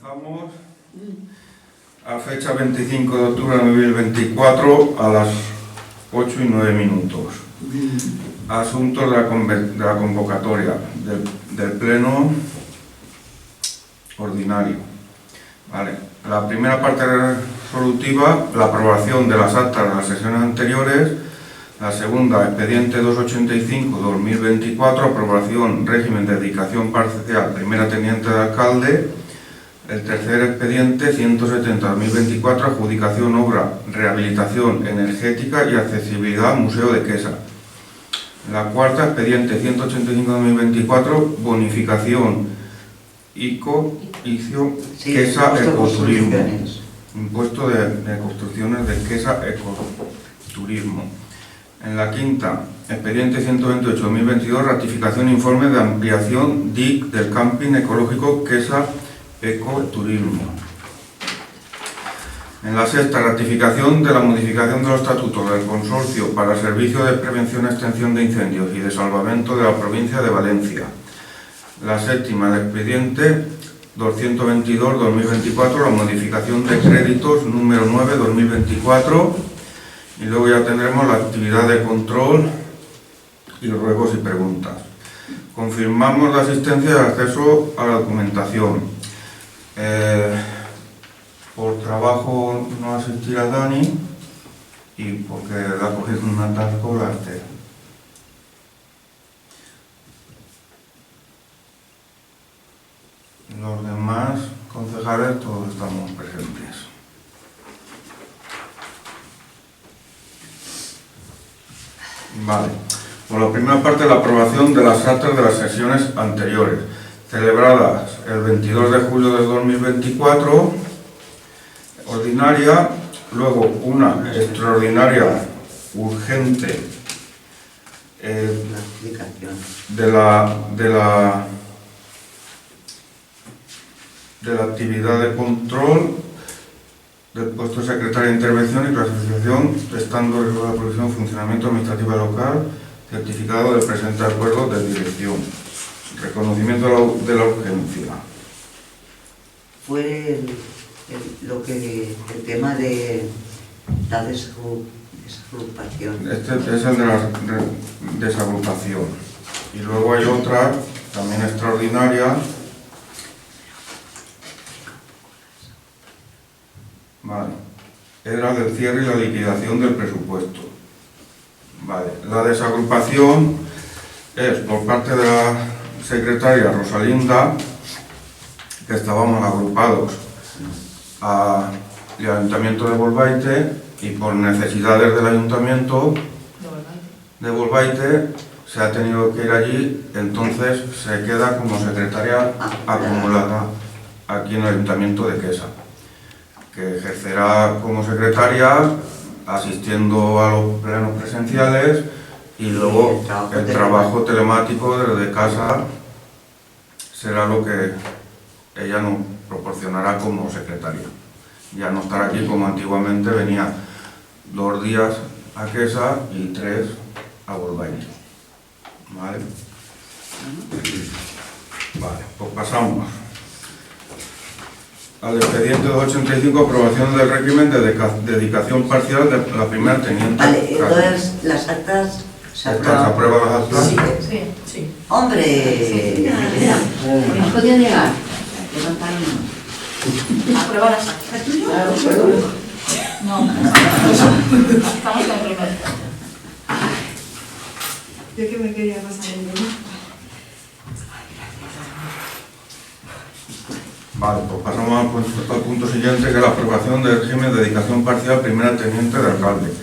Comenzamos a fecha 25 de octubre de 2024 a las 8 y 9 minutos. Asuntos de la convocatoria del pleno ordinario. Vale. La primera parte resolutiva, la aprobación de las actas de las sesiones anteriores. La segunda, expediente 285-2024, aprobación, régimen de dedicación parcial, primera teniente de alcalde. El tercer expediente, 170-2024, adjudicación obra, rehabilitación energética y accesibilidad, Museo de Quesa. La cuarta, expediente 185-2024, bonificación, ICO, Quesa Ecoturismo. Impuesto de construcciones de Quesa Ecoturismo. En la quinta, expediente 128-2022, ratificación informe de ampliación DIC del camping ecológico Quesa Ecoturismo. En la sexta, ratificación de la modificación de los estatutos del Consorcio para el Servicio de Prevención y Extinción de Incendios y de Salvamento de la provincia de Valencia. La séptima, el expediente 222-2024, la modificación de créditos número 9-2024. Y luego ya tendremos la actividad de control y ruegos y preguntas. Confirmamos la asistencia y el acceso a la documentación. Por trabajo no asistirá Dani y porque le ha cogido un atasco la Arte. Los demás concejales todos estamos presentes. Vale. Por la primera parte, la aprobación de las actas de las sesiones anteriores, celebradas el 22 de julio de 2024, ordinaria, luego una extraordinaria urgente de la actividad de control del puesto de secretaria de intervención y clasificación, estando de la producción, funcionamiento administrativa local, certificado del presente acuerdo de dirección, reconocimiento de la urgencia. Fue el tema de la desagrupación. Este es el de la desagrupación. Y luego hay otra, también extraordinaria. Vale. Era del cierre y la liquidación del presupuesto. Vale. La desagrupación es por parte de la secretaria Rosalinda, que estábamos agrupados al Ayuntamiento de Bolbaite y por necesidades del Ayuntamiento de Bolbaite se ha tenido que ir allí, entonces se queda como secretaria acumulada aquí en el Ayuntamiento de Quesa, que ejercerá como secretaria asistiendo a los plenos presenciales y luego el trabajo telemático desde casa será lo que ella nos proporcionará como secretaria. Ya no estará aquí como antiguamente, venía 2 días a Quesa y 3 a Bolbaite. ¿Vale? Vale, pues pasamos al expediente 285, aprobación del régimen de dedicación parcial de la primera teniente. Vale, entonces las actas se aprueban. ¿Se aprueban las actas? Sí. ¡Hombre! ¿No podía llegar? ¿Aprueba las actas? No, estamos en el primero. Yo que me quería pasar el día. Vale, pues pasamos al punto siguiente, que es la aprobación del régimen de dedicación parcial primera teniente de alcalde.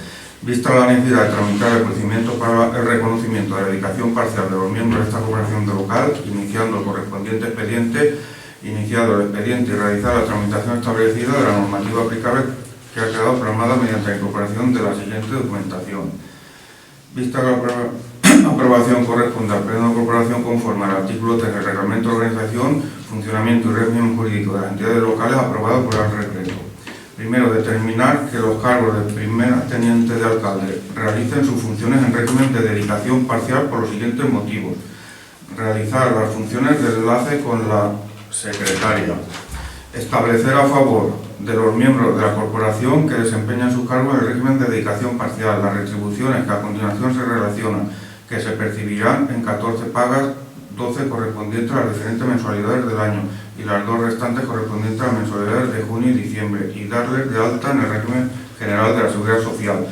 Vista la necesidad de tramitar el procedimiento para el reconocimiento de la dedicación parcial de los miembros de esta corporación de local, iniciando el correspondiente expediente, iniciado el expediente y realizar la tramitación establecida de la normativa aplicable que ha quedado programada mediante la incorporación de la siguiente documentación. Vista la aprobación corresponde al pleno de corporación conforme al artículo 3 del Reglamento de Organización, Funcionamiento y Régimen Jurídico de las entidades locales aprobado por el decreto. Primero, determinar que los cargos de primera teniente de alcalde realicen sus funciones en régimen de dedicación parcial por los siguientes motivos. Realizar las funciones de enlace con la secretaria, establecer a favor de los miembros de la corporación que desempeñan sus cargos el régimen de dedicación parcial, las retribuciones que a continuación se relacionan, que se percibirán en 14 pagas, 12 correspondientes a las diferentes mensualidades del año y las 2 restantes correspondientes a las mensualidades de junio y diciembre, y darles de alta en el régimen general de la Seguridad Social,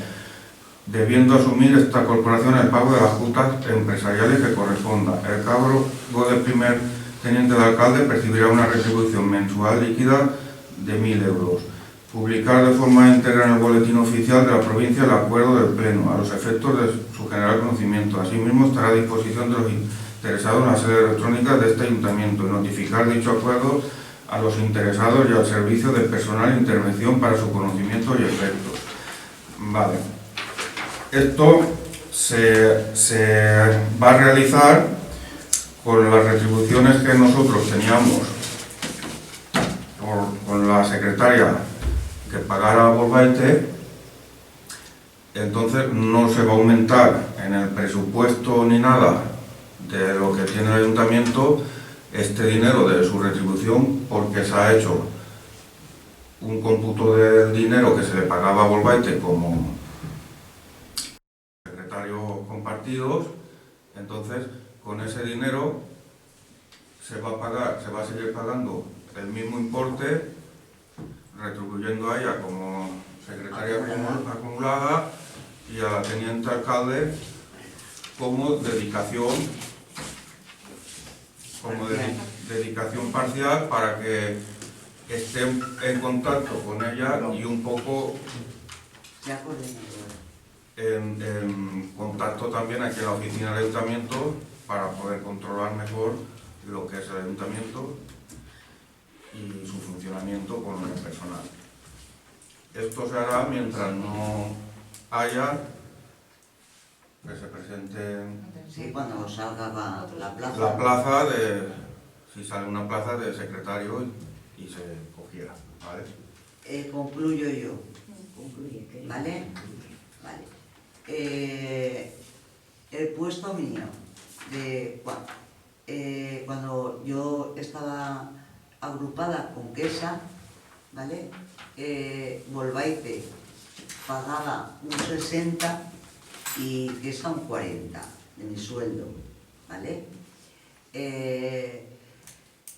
debiendo asumir esta corporación el pago de las cuotas empresariales que corresponda. El cargo de primer teniente de alcalde percibirá una retribución mensual líquida de 1.000 euros. Publicar de forma íntegra en el boletín oficial de la provincia el acuerdo del Pleno, a los efectos de su general conocimiento. Asimismo, estará a disposición de los interesados en la sede electrónica de este ayuntamiento y notificar dicho acuerdo a los interesados y al servicio de personal de intervención para su conocimiento y efectos. Vale. Esto se va a realizar con las retribuciones que nosotros teníamos con la secretaria que pagara Volvaite. Entonces no se va a aumentar en el presupuesto ni nada de lo que tiene el ayuntamiento este dinero de su retribución, porque se ha hecho un cómputo del dinero que se le pagaba a Volvaite como secretario compartidos. Entonces con ese dinero se va a seguir pagando el mismo importe, retribuyendo a ella como secretaria acumulada y a la teniente alcalde como dedicación parcial, para que estén en contacto con ella y un poco en contacto también aquí en la oficina del ayuntamiento, para poder controlar mejor lo que es el ayuntamiento y su funcionamiento con el personal. Esto se hará mientras no haya que se presenten. Sí, cuando salga la plaza. La plaza de, si sale una plaza de secretario y se cogiera, ¿vale? Concluyo yo, Concluye, que- ¿vale? Vale. El puesto mío, cuando yo estaba agrupada con Quesa, ¿vale? Volvaite pagaba un 60 y Quesa un 40 de mi sueldo, ¿vale?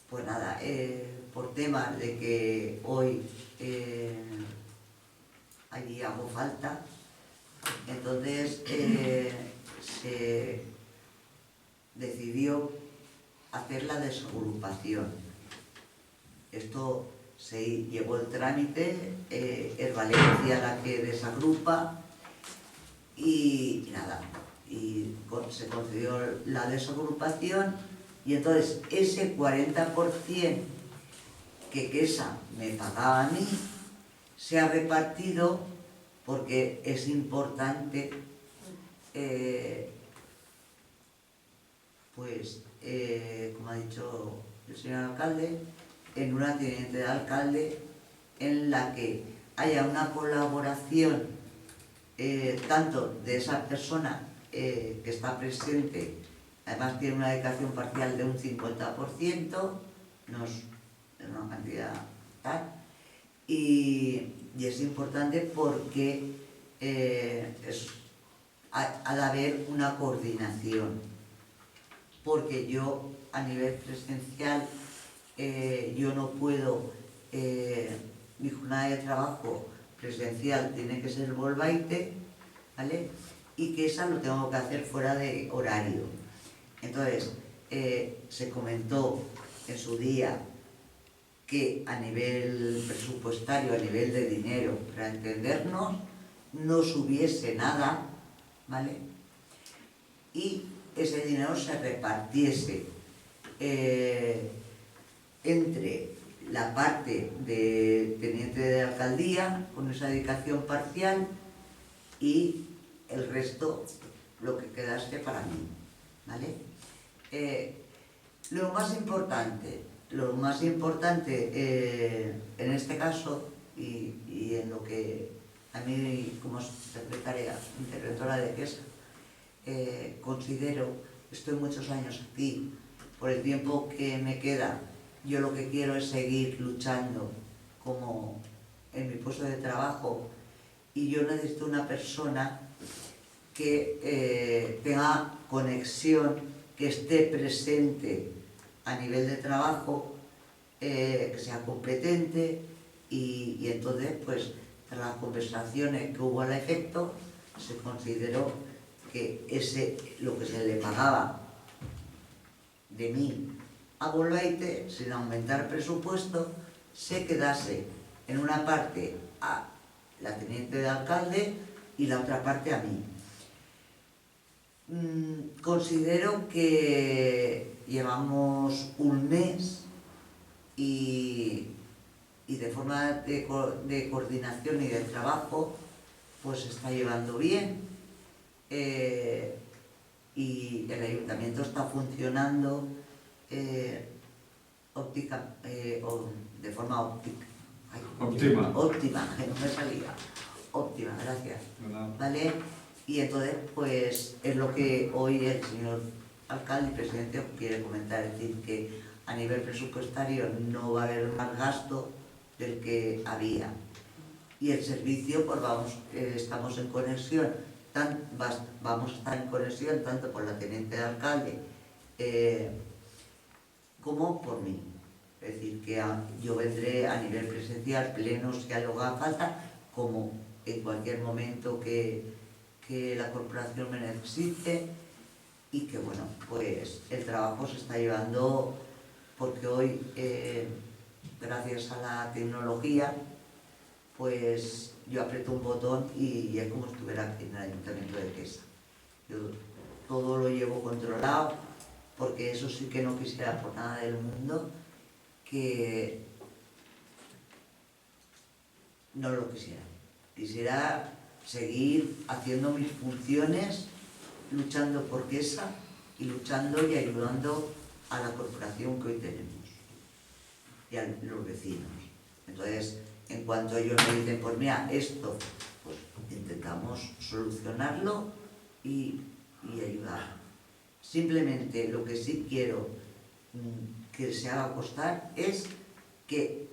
Pues nada, por temas de que hoy allí hago falta, entonces se decidió hacer la desagrupación. Esto se llevó el trámite, es Valencia la que desagrupa y nada, y se concedió la desagrupación, y entonces ese 40% que Quesa me pagaba a mí se ha repartido, porque es importante como ha dicho el señor alcalde, en una teniente de alcalde en la que haya una colaboración tanto de esa persona que está presente, además tiene una dedicación parcial de un 50%, no es una cantidad tal, y es importante porque ha de haber una coordinación, porque yo a nivel presencial yo no puedo, mi jornada de trabajo presencial tiene que ser Volvaite, ¿vale? Y que esa lo tengo que hacer fuera de horario. Entonces, se comentó en su día que a nivel presupuestario, a nivel de dinero, para entendernos, no subiese nada, ¿vale? Y ese dinero se repartiese entre la parte de teniente de alcaldía, con esa dedicación parcial, y el resto, lo que quedase para mí, ¿vale? Lo más importante en este caso, y en lo que a mí como secretaria interventora de Quesa considero, estoy muchos años aquí, por el tiempo que me queda yo lo que quiero es seguir luchando como en mi puesto de trabajo, y yo necesito una persona que tenga conexión, que esté presente a nivel de trabajo, que sea competente, y entonces pues tras las conversaciones que hubo al efecto se consideró que lo que se le pagaba de mí a Boluaite, sin aumentar presupuesto, se quedase en una parte a la teniente de alcalde y la otra parte a mí. Considero que llevamos un mes y de forma de coordinación y de trabajo pues se está llevando bien, y el ayuntamiento está funcionando de forma óptima, que no me salía, óptima, gracias, ¿vale? Y entonces pues es lo que hoy el señor alcalde y presidente os quiere comentar, es decir, que a nivel presupuestario no va a haber más gasto del que había, y el servicio pues estamos en conexión, vamos a estar en conexión tanto por la teniente de alcalde como por mí. Es decir, que yo vendré a nivel presencial, plenos si algo haga falta, como en cualquier momento que la corporación me necesite, y que bueno, pues el trabajo se está llevando, porque hoy gracias a la tecnología pues yo aprieto un botón y es como si estuviera aquí en el Ayuntamiento de Quesa. Yo todo lo llevo controlado, porque eso sí que no quisiera por nada del mundo que no lo quisiera. Quisiera seguir haciendo mis funciones, luchando por Quesa y luchando y ayudando a la corporación que hoy tenemos y a los vecinos. Entonces, en cuanto ellos me dicen, pues mira, esto, pues intentamos solucionarlo y ayudar. Simplemente lo que sí quiero que se haga constar es que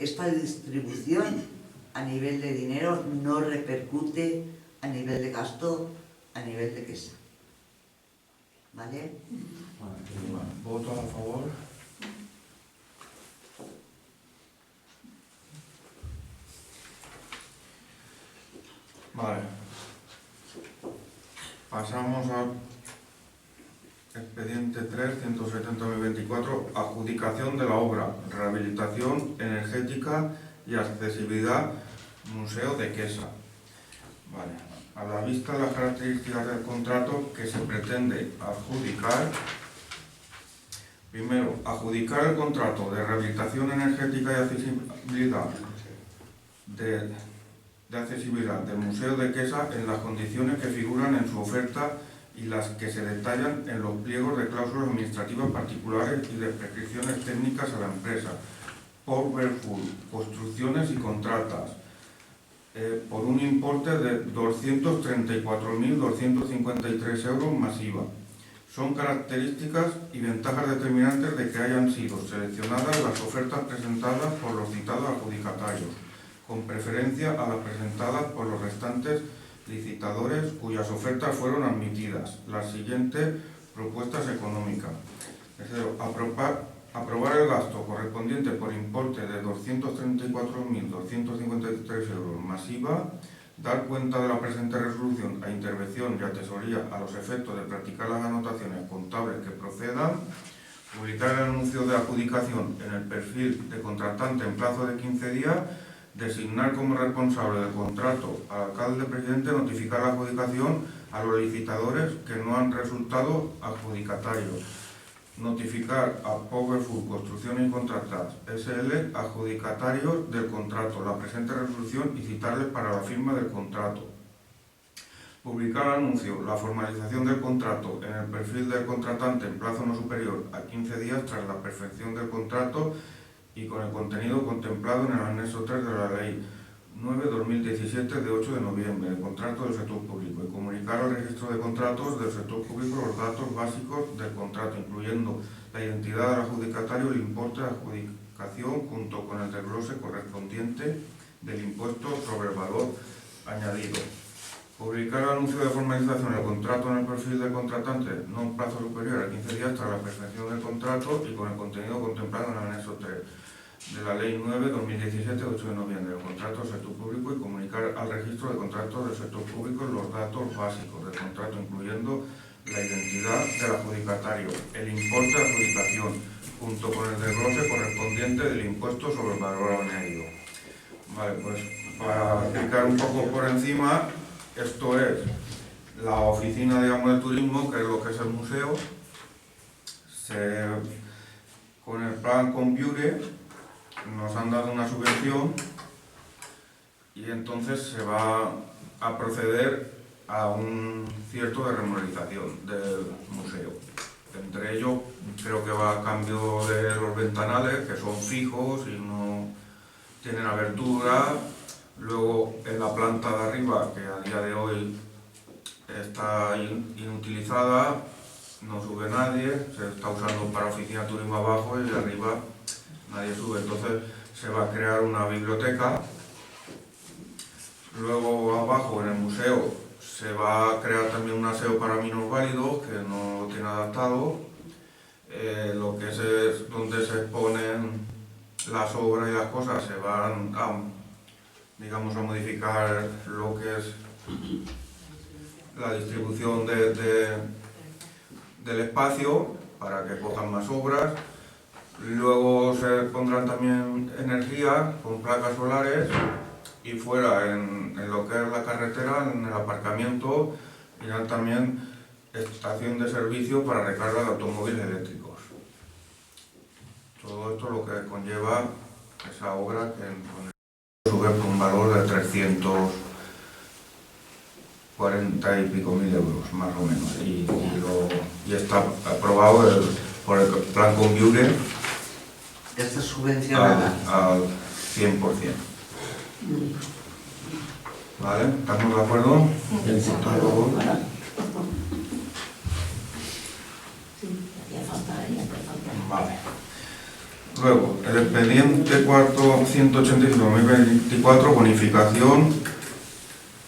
esta distribución a nivel de dinero no repercute a nivel de gasto, a nivel de Quesa. ¿Vale? ¿Voto a favor? Vale. Pasamos al expediente 3, 170.024, adjudicación de la obra, rehabilitación energética y accesibilidad, Museo de Quesa. Vale. A la vista de las características del contrato que se pretende adjudicar, primero, adjudicar el contrato de rehabilitación energética y accesibilidad de accesibilidad del Museo de Quesa en las condiciones que figuran en su oferta y las que se detallan en los pliegos de cláusulas administrativas particulares y de prescripciones técnicas a la empresa, por Verfull Construcciones y Contratas, por un importe de 234.253 euros más IVA. Son características y ventajas determinantes de que hayan sido seleccionadas las ofertas presentadas por los citados adjudicatarios, con preferencia a las presentadas por los restantes licitadores cuyas ofertas fueron admitidas. Las siguientes propuestas económicas. Tercero, aprobar el gasto correspondiente por importe de 234.253 euros más IVA, dar cuenta de la presente resolución a Intervención y a Tesorería a los efectos de practicar las anotaciones contables que procedan, publicar el anuncio de adjudicación en el perfil de contratante en plazo de 15 días, designar como responsable del contrato al alcalde presidente, notificar la adjudicación a los licitadores que no han resultado adjudicatarios, notificar a Powerful Construcciones y Contratas SL adjudicatarios del contrato la presente resolución y citarles para la firma del contrato. Publicar el anuncio, la formalización del contrato en el perfil del contratante en plazo no superior a 15 días tras la perfección del contrato y con el contenido contemplado en el anexo 3 de la Ley 9/2017 de 8 de noviembre del contrato del sector público, y comunicar publicar al registro de contratos del sector público los datos básicos del contrato, incluyendo la identidad del adjudicatario y el importe de adjudicación junto con el desglose correspondiente del impuesto sobre el valor añadido. Publicar el anuncio de formalización del contrato en el perfil del contratante no en plazo superior a 15 días tras la presentación del contrato y con el contenido contemplado en el anexo 3 de la Ley 9/2017 de 8 de noviembre del contrato del sector público y comunicar al registro de contratos del sector público los datos básicos del contrato, incluyendo la identidad del adjudicatario, el importe de adjudicación, junto con el desglose correspondiente del impuesto sobre el valor añadido. Vale, pues para explicar un poco por encima, esto es la oficina, digamos, de turismo, que es lo que es el museo. Con el plan Compiure nos han dado una subvención y entonces se va a proceder a un cierto de remuneración del museo. Entre ellos creo que va a cambio de los ventanales, que son fijos y no tienen abertura. Luego en la planta de arriba, que a día de hoy está inutilizada, no sube nadie, se está usando para oficina de turismo abajo y arriba nadie sube. Entonces se va a crear una biblioteca. Luego abajo en el museo se va a crear también un aseo para minusválidos que no lo tiene adaptado. Lo que es donde se exponen las obras y las cosas se van a, digamos, a modificar lo que es la distribución del espacio para que cojan más obras. Luego se pondrán también energía con placas solares y fuera en lo que es la carretera, en el aparcamiento, irán también estación de servicio para recarga de automóviles eléctricos. Todo esto lo que conlleva esa obra que sube por un valor de 340 y pico mil euros, más o menos. Y está aprobado por el plan Compiure Está subvencionada. al 100%. ¿Vale? ¿Estamos de acuerdo? Vale. Luego, el expediente 485-2024, bonificación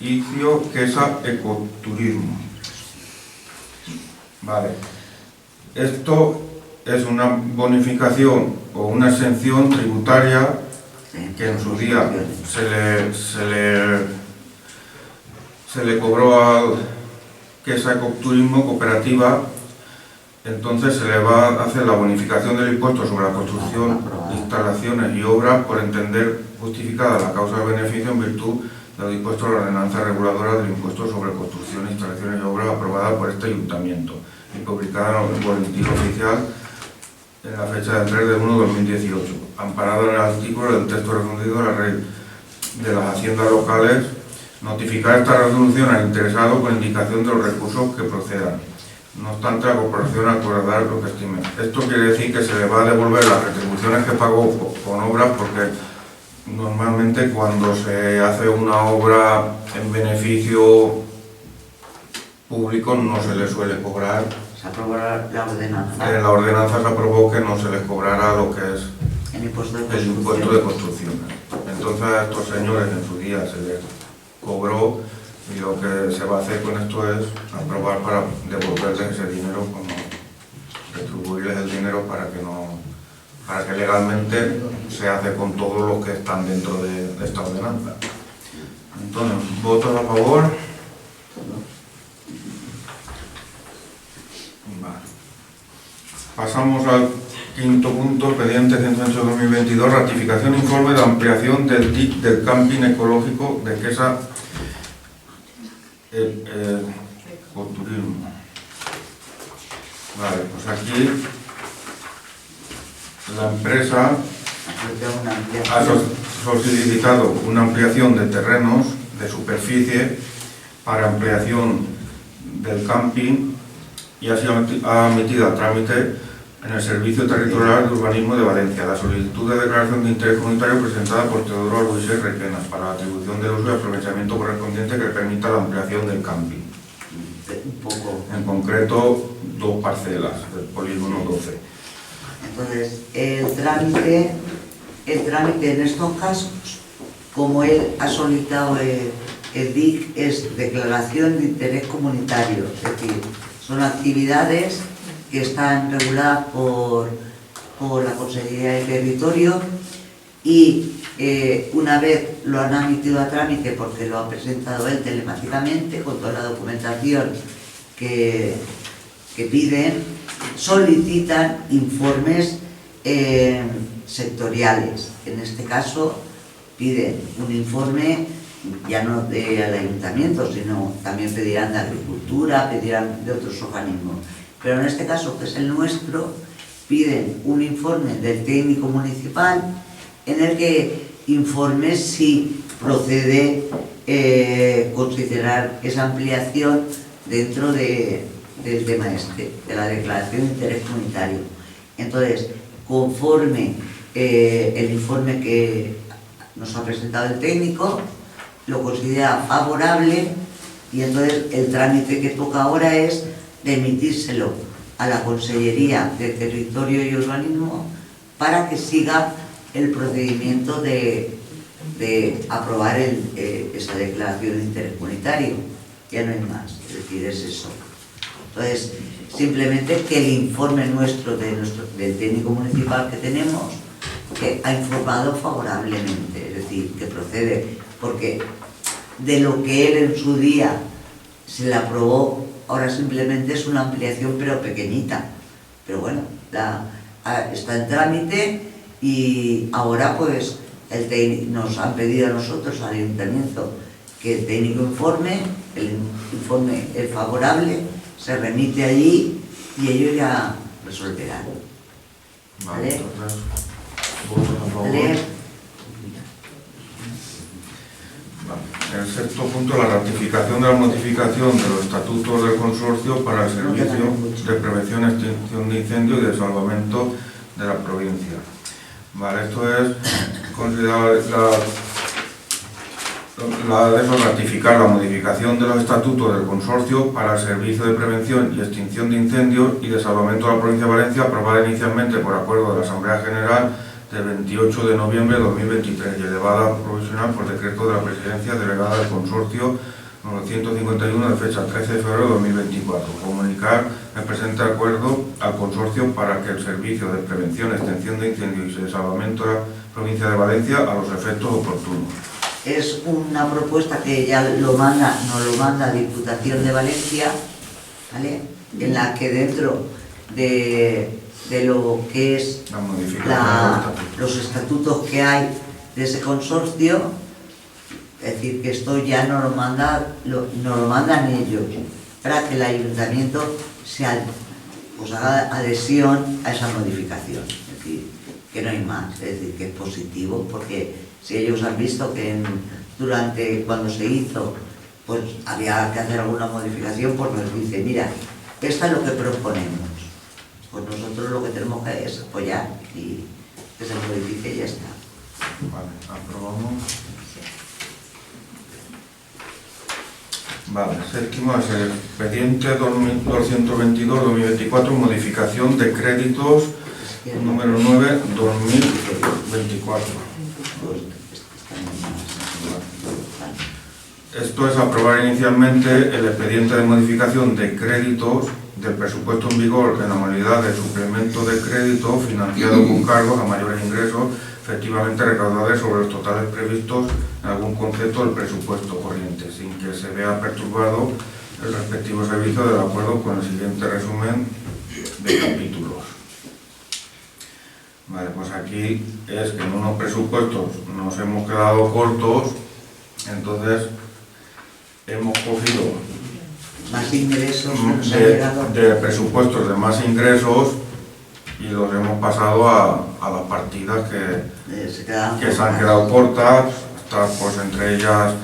ICIO Quesa Ecoturismo. Vale. Esto es una bonificación o una exención tributaria que en su día se le cobró al Quesa Ecoturismo Cooperativa. Entonces se le va a hacer la bonificación del impuesto sobre la construcción, instalaciones y obras por entender justificada la causa de beneficio en virtud de lo dispuesto en la ordenanza reguladora del impuesto sobre construcción, instalaciones y obras aprobada por este ayuntamiento y publicada en el boletín oficial en la fecha del 3 de 1 de 2018, amparado en el artículo del texto refundido de la Ley de las Haciendas Locales, notificar esta resolución al interesado con indicación de los recursos que procedan. No obstante, la corporación acordar lo que estime. Esto quiere decir que se le va a devolver las retribuciones que pagó con obras, porque normalmente cuando se hace una obra en beneficio público no se le suele cobrar. Se aprobó la ordenanza. En la ordenanza se aprobó que no se les cobrara lo que es El impuesto de el construcción. impuesto de construcción. Entonces a estos señores en su día se les cobró y lo que se va a hacer con esto es aprobar para devolverles ese dinero, como retribuirles el dinero para que legalmente se hace con todos los que están dentro de esta ordenanza. Entonces, ¿votos a favor? Vale. Pasamos al quinto punto, expediente 108-2022, ratificación informe de ampliación del TIC del camping ecológico de Quesa Ecoturismo. Vale, pues aquí la empresa ha solicitado una ampliación de terrenos, de superficie, para ampliación del camping y así ha admitido a trámite en el Servicio Territorial de Urbanismo de Valencia la solicitud de declaración de interés comunitario presentada por Teodoro Albuixer Requenas para la atribución de uso y aprovechamiento correspondiente que permita la ampliación del camping. un poco. En concreto, 2 parcelas del polígono 12. Entonces, el trámite en estos casos, como él ha solicitado el DIC, es declaración de interés comunitario, es decir, son actividades que están reguladas por la Consejería de Territorio y una vez lo han admitido a trámite porque lo ha presentado él telemáticamente con toda la documentación que piden, solicitan informes sectoriales. En este caso piden un informe ya no del ayuntamiento, sino también pedirán de agricultura, pedirán de otros organismos. Pero en este caso, que es el nuestro, piden un informe del técnico municipal en el que informe si procede considerar esa ampliación dentro del tema de la declaración de interés comunitario. Entonces, conforme el informe que nos ha presentado el técnico, lo considera favorable y entonces el trámite que toca ahora es de emitírselo a la Consellería de Territorio y Urbanismo para que siga el procedimiento de aprobar esa declaración de interés comunitario. Ya no hay más, es decir, es eso. Entonces, simplemente que el informe nuestro del técnico municipal que tenemos, que ha informado favorablemente, es decir, que procede, porque de lo que él en su día se le aprobó, ahora simplemente es una ampliación pero pequeñita. Pero bueno, está en trámite y ahora pues nos han pedido a nosotros, al ayuntamiento, que el técnico informe, el informe es favorable, se remite allí y ellos ya resolverán. Vale, entonces, ¿votos a favor? ¿Vale? El sexto punto, la ratificación de la modificación de los estatutos del consorcio para el servicio de prevención, extinción de incendios y de salvamento de la provincia. Vale, esto es considerar ratificar la modificación de los estatutos del consorcio para el servicio de prevención y extinción de incendios y de salvamento de la provincia de Valencia, aprobada inicialmente por acuerdo de la Asamblea General del 28 de noviembre de 2023 y elevada provisional por decreto de la Presidencia Delegada del Consorcio número 151 de fecha 13 de febrero de 2024. Comunicar el presente acuerdo al Consorcio para que el servicio de prevención, extinción de incendios y de salvamento de la provincia de Valencia a los efectos oportunos. Es una propuesta que ya nos lo manda Diputación de Valencia, ¿vale? En la que dentro de lo que es los estatutos que hay de ese consorcio, es decir, que esto ya nos lo mandan ellos para que el ayuntamiento haga adhesión a esa modificación. Es decir, que no hay más, es decir, que es positivo, porque si ellos han visto que cuando se hizo, pues había que hacer alguna modificación, pues nos dice, mira, esta es lo que proponemos. Pues nosotros lo que tenemos que es apoyar y que se modifique y ya está. Vale, aprobamos. Vale, séptimo es el expediente 222-2024, modificación de créditos número 9-2024. Esto es aprobar inicialmente el expediente de modificación de créditos del presupuesto en vigor en la modalidad de suplemento de crédito financiado con cargos a mayores ingresos efectivamente recaudables sobre los totales previstos en algún concepto del presupuesto corriente, sin que se vea perturbado el respectivo servicio del acuerdo con el siguiente resumen de capítulos. Vale, pues aquí es que en unos presupuestos nos hemos quedado cortos, entonces hemos cogido más ingresos de presupuestos de más ingresos y los hemos pasado a las partidas que se han quedado cortas, pues entre ellas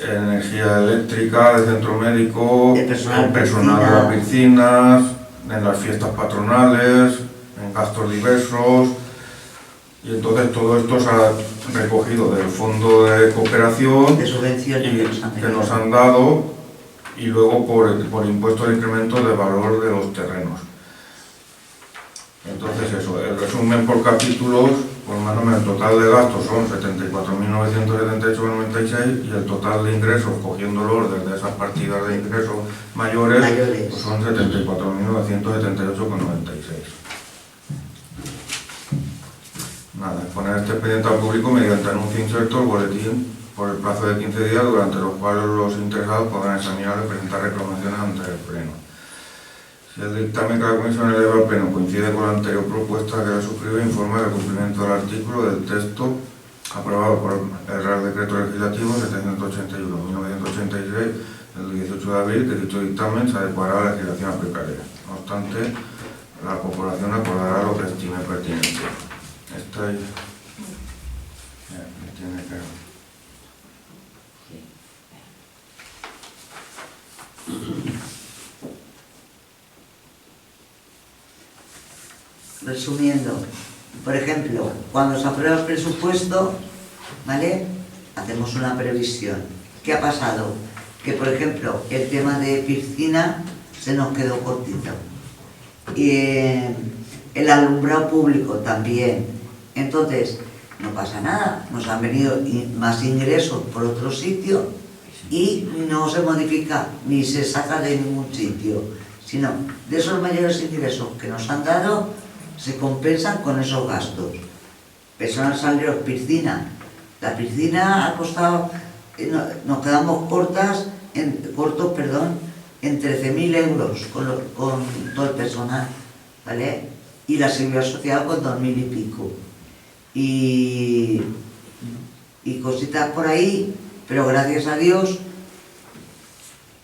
energía eléctrica, de centro médico, el personal de las piscinas, en las fiestas patronales, en gastos diversos, y entonces todo esto se ha recogido del fondo de cooperación de subvenciones que nos han dado y luego por impuesto al incremento de valor de los terrenos. Entonces eso, el resumen por capítulos, pues más o menos el total de gastos son 74.978,96 y el total de ingresos, cogiéndolos desde esas partidas de ingresos mayores, pues son 74.978,96. Nada, poner este expediente al público mediante anuncio inserto al boletín por el plazo de 15 días, durante los cuales los interesados podrán examinar y presentar reclamaciones ante el Pleno. Si el dictamen que la Comisión eleva al Pleno coincide con la anterior propuesta que le suscribe, informa del cumplimiento del artículo del texto aprobado por el Real Decreto Legislativo 781/1986 del 18 de abril, que dicho dictamen se adecuará a la legislación aplicable. No obstante, la corporación acordará lo que estime pertinente. Esta es... tiene que... Resumiendo, por ejemplo, cuando se aprueba el presupuesto, ¿vale? Hacemos una previsión. ¿Qué ha pasado? Que, por ejemplo, el tema de piscina se nos quedó cortito. Y el alumbrado público también. Entonces, no pasa nada. Nos han venido más ingresos por otro sitio y no se modifica ni se saca de ningún sitio, sino de esos mayores ingresos que nos han dado se compensan con esos gastos. Personal salarios, piscina. La piscina ha costado, nos quedamos cortos en 13.000 euros con todo el personal, ¿vale? Y la seguridad social con 2.000 y pico. Y cositas por ahí, pero gracias a Dios,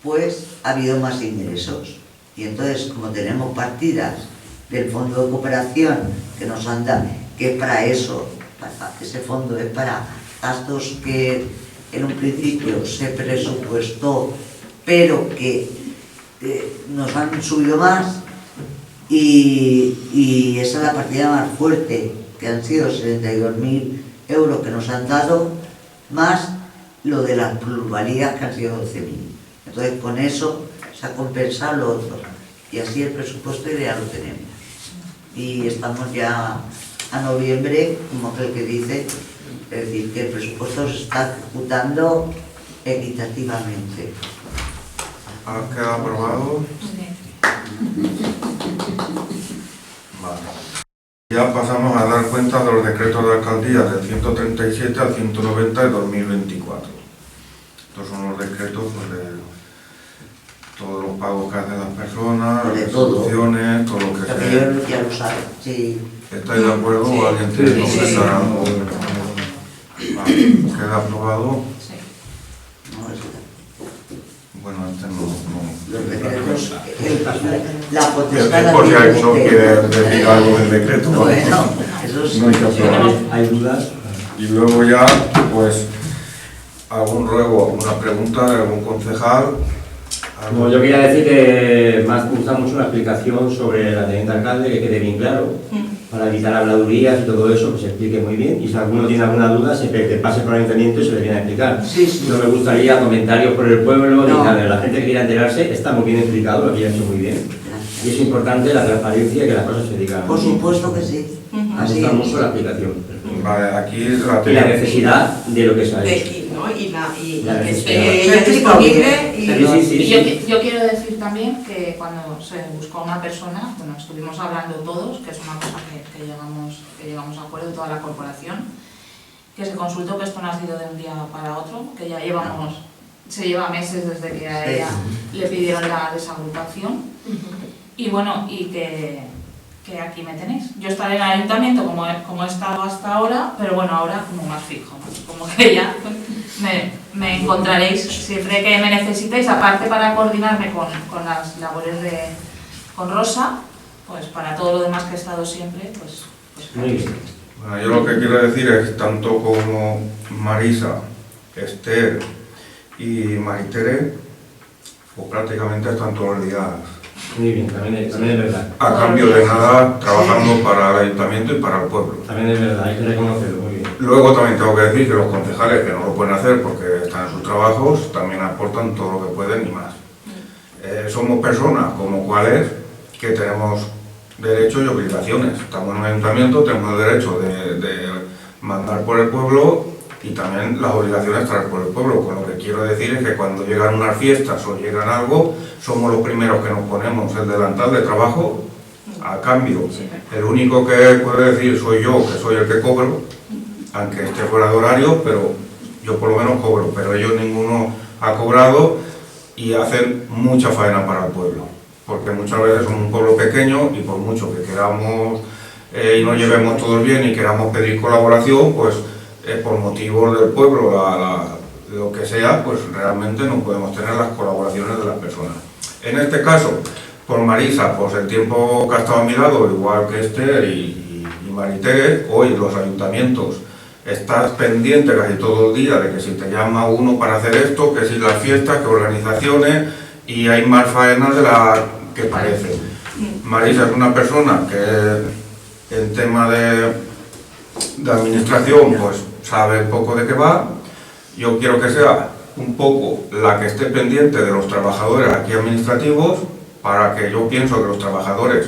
pues ha habido más ingresos. Y entonces, como tenemos partidas del Fondo de Cooperación que nos han dado, que es para eso, ese fondo es para gastos que en un principio se presupuestó, pero que nos han subido más, y esa es la partida más fuerte, que han sido 72.000 euros que nos han dado, más lo de las plusvalías que han sido 12.000. Entonces con eso se ha compensado lo otro, y así el presupuesto ya lo tenemos. Y estamos ya a noviembre, como el que dice, es decir, que el presupuesto se está ejecutando equitativamente. ¿Ha quedado aprobado? Vale. Ya pasamos a dar cuenta de los decretos de alcaldía del 137 al 190 de 2024. Estos son los decretos pues, de todos los pagos que hacen las personas, las resoluciones, todo lo que sea. Yo ya lo sabe, sí. ¿Estáis de acuerdo o alguien tiene que comentar algo? Vale. ¿Queda aprobado? Sí. No, eso Bueno, este no. los decretos, la potestad Es por si alguno quiere decir algo del decreto. Bueno, eso sí. No hay que aprobar. ¿Hay dudas? Y luego ya, pues, algún ruego, alguna pregunta de algún concejal. No, yo quería decir que me gusta mucho la explicación sobre la teniente alcalde, que quede bien claro, para evitar habladurías y todo eso, que se explique muy bien. Y si alguno tiene alguna duda, siempre que pase por el ayuntamiento y se le viene a explicar. Sí, sí. No me gustaría comentarios por el pueblo, ni No. nada. La gente que quiera enterarse está muy bien explicado, lo había hecho muy bien. Y es importante la transparencia y que las cosas se digan. Por supuesto que sí. Me Así gusta es. mucho la explicación. Vale, aquí la Y la necesidad de lo que se ha hecho. Y La que necesidad. esté ella disponible y... Sí. Y yo quiero decir también que cuando se buscó una persona, bueno, estuvimos hablando todos, que es una cosa que llegamos a acuerdo, toda la corporación, que se consultó, que esto no ha sido de un día para otro, que ya se lleva meses desde que a ella le pidieron la desagrupación. Y bueno, y que aquí me tenéis. Yo estaré en el ayuntamiento como he estado hasta ahora, pero bueno, ahora como más fijo, ¿no? Como que ya me encontraréis siempre que me necesitéis, aparte para coordinarme con las labores con Rosa, pues para todo lo demás que he estado siempre, pues Muy bien. Bueno, yo lo que quiero decir es, tanto como Marisa, Esther y Maritere, pues prácticamente están todos los días Muy bien, también es verdad. a cambio de nada, trabajando para el ayuntamiento y para el pueblo. También es verdad, hay que reconocerlo, muy bien. Luego también tengo que decir que los concejales que no lo pueden hacer porque están en sus trabajos, también aportan todo lo que pueden y más. somos personas como cuales que tenemos derechos y obligaciones. Estamos en un ayuntamiento, tenemos el derecho de mandar por el pueblo y también las obligaciones de estar por el pueblo. Con lo que quiero decir es que cuando llegan unas fiestas o llegan algo, somos los primeros que nos ponemos el delantal de trabajo a cambio. El único que puede decir soy yo, que soy el que cobro, aunque esté fuera de horario, pero yo por lo menos cobro, pero ellos ninguno ha cobrado y hacen mucha faena para el pueblo, porque muchas veces somos un pueblo pequeño y por mucho que queramos y nos llevemos todos bien y queramos pedir colaboración, pues por motivos del pueblo, lo que sea, pues realmente no podemos tener las colaboraciones de las personas. En este caso, por Marisa, pues el tiempo que ha estado a mi lado, igual que Esther y Maritere, hoy los ayuntamientos estás pendiente casi todo el día de que si te llama uno para hacer esto, que si las fiestas, que organizaciones, y hay más faenas de la que parece. Marisa es una persona que en tema de administración pues sabe poco de qué va. Yo quiero que sea un poco la que esté pendiente de los trabajadores aquí administrativos, para que yo pienso que los trabajadores,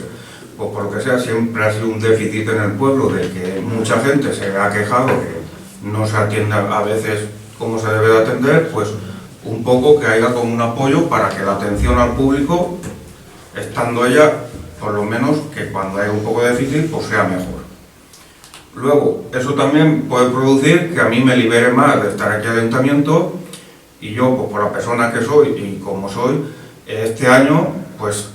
pues por lo que sea, siempre ha sido un déficit en el pueblo, de que mucha gente se ha quejado que no se atiende a veces como se debe de atender, pues un poco que haya como un apoyo para que la atención al público, estando ella, por lo menos que cuando haya un poco de déficit, pues sea mejor. Luego, eso también puede producir que a mí me libere más de estar aquí al ayuntamiento, y yo, pues por la persona que soy y como soy, este año, pues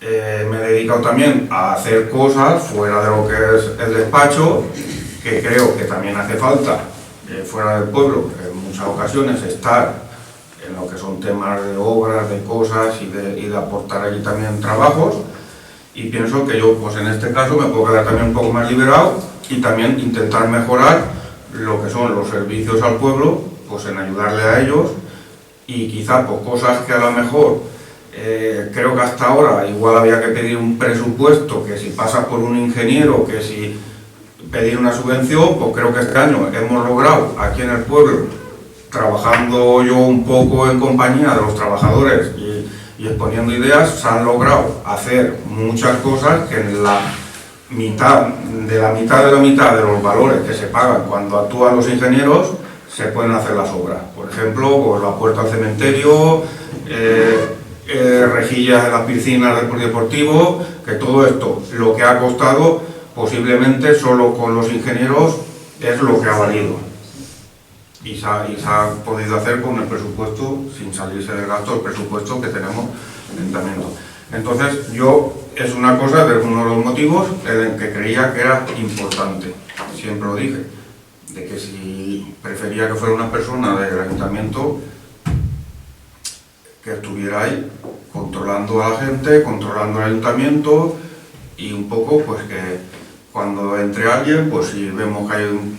me he dedicado también a hacer cosas fuera de lo que es el despacho, que creo que también hace falta fuera del pueblo, en muchas ocasiones estar en lo que son temas de obras, de cosas y de aportar allí también trabajos, y pienso que yo pues en este caso me puedo quedar también un poco más liberado y también intentar mejorar lo que son los servicios al pueblo, pues en ayudarle a ellos, y quizá pues cosas que a lo mejor creo que hasta ahora igual había que pedir un presupuesto, que si pasa por un ingeniero, que si pedir una subvención, pues creo que este año hemos logrado aquí en el pueblo, trabajando yo un poco en compañía de los trabajadores y exponiendo ideas, se han logrado hacer muchas cosas que en la mitad de los valores que se pagan cuando actúan los ingenieros se pueden hacer las obras. Por ejemplo, pues la puerta al cementerio, rejillas de las piscinas del polideportivo, que todo esto, lo que ha costado, posiblemente solo con los ingenieros es lo que ha valido. Y se ha podido hacer con el presupuesto, sin salirse del gasto del presupuesto que tenemos en el ayuntamiento. Entonces, es una cosa de uno de los motivos en el que creía que era importante, siempre lo dije, de que si prefería que fuera una persona del ayuntamiento que estuviera ahí controlando a la gente, controlando el ayuntamiento, y un poco pues que cuando entre alguien, pues si vemos que hay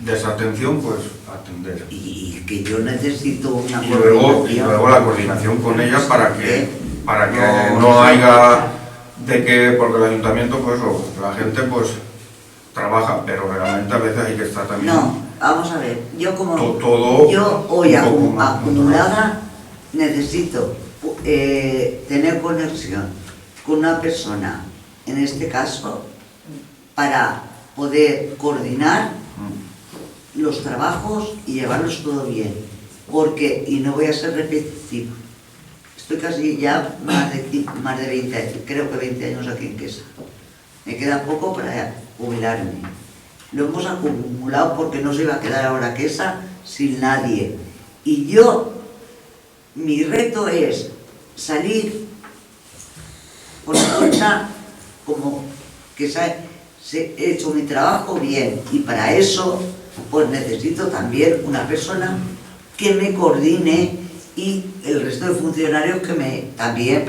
desatención, pues atender. Y que yo necesito una Y luego la coordinación con ellas para que no haya de que, porque el ayuntamiento, pues la gente pues trabaja, pero realmente a veces hay que estar también. No, vamos a ver, yo como todo yo hoy un poco más acumulada necesito tener conexión con una persona, en este caso, para poder coordinar los trabajos y llevarlos todo bien, porque, y no voy a ser repetitivo, estoy casi ya más de 20 años, creo que 20 años aquí en Quesa, me queda poco para jubilarme, lo hemos acumulado porque no se iba a quedar ahora Quesa sin nadie, y mi reto es salir por la cuenta como que he hecho mi trabajo bien, y para eso pues necesito también una persona que me coordine, y el resto de funcionarios que también,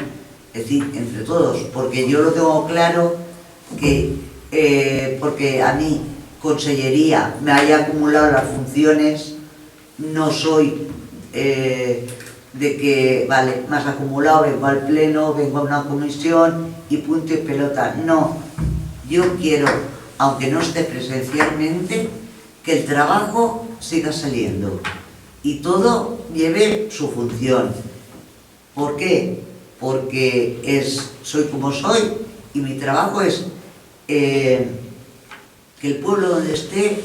es decir, entre todos, porque yo lo tengo claro que porque a mí consellería me haya acumulado las funciones, no soy de que, vale, más acumulado, vengo al pleno, vengo a una comisión y punto y pelota. No, yo quiero, aunque no esté presencialmente, que el trabajo siga saliendo y todo lleve su función. ¿Por qué? porque soy como soy y mi trabajo es que el pueblo donde esté,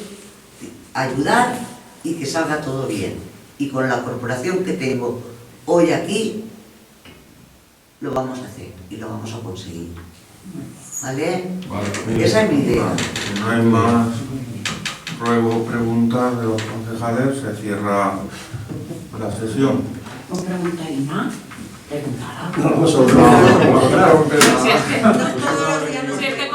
ayudar y que salga todo bien. Y con la corporación que tengo hoy aquí, lo vamos a hacer y lo vamos a conseguir. ¿Vale? Vale. Esa es mi idea. Vale. Si no hay más ruegos o preguntas de los concejales, se cierra la sesión. ¿No preguntáis más? Preguntará. No, vosotros. Si es que, No todos los días nos si es que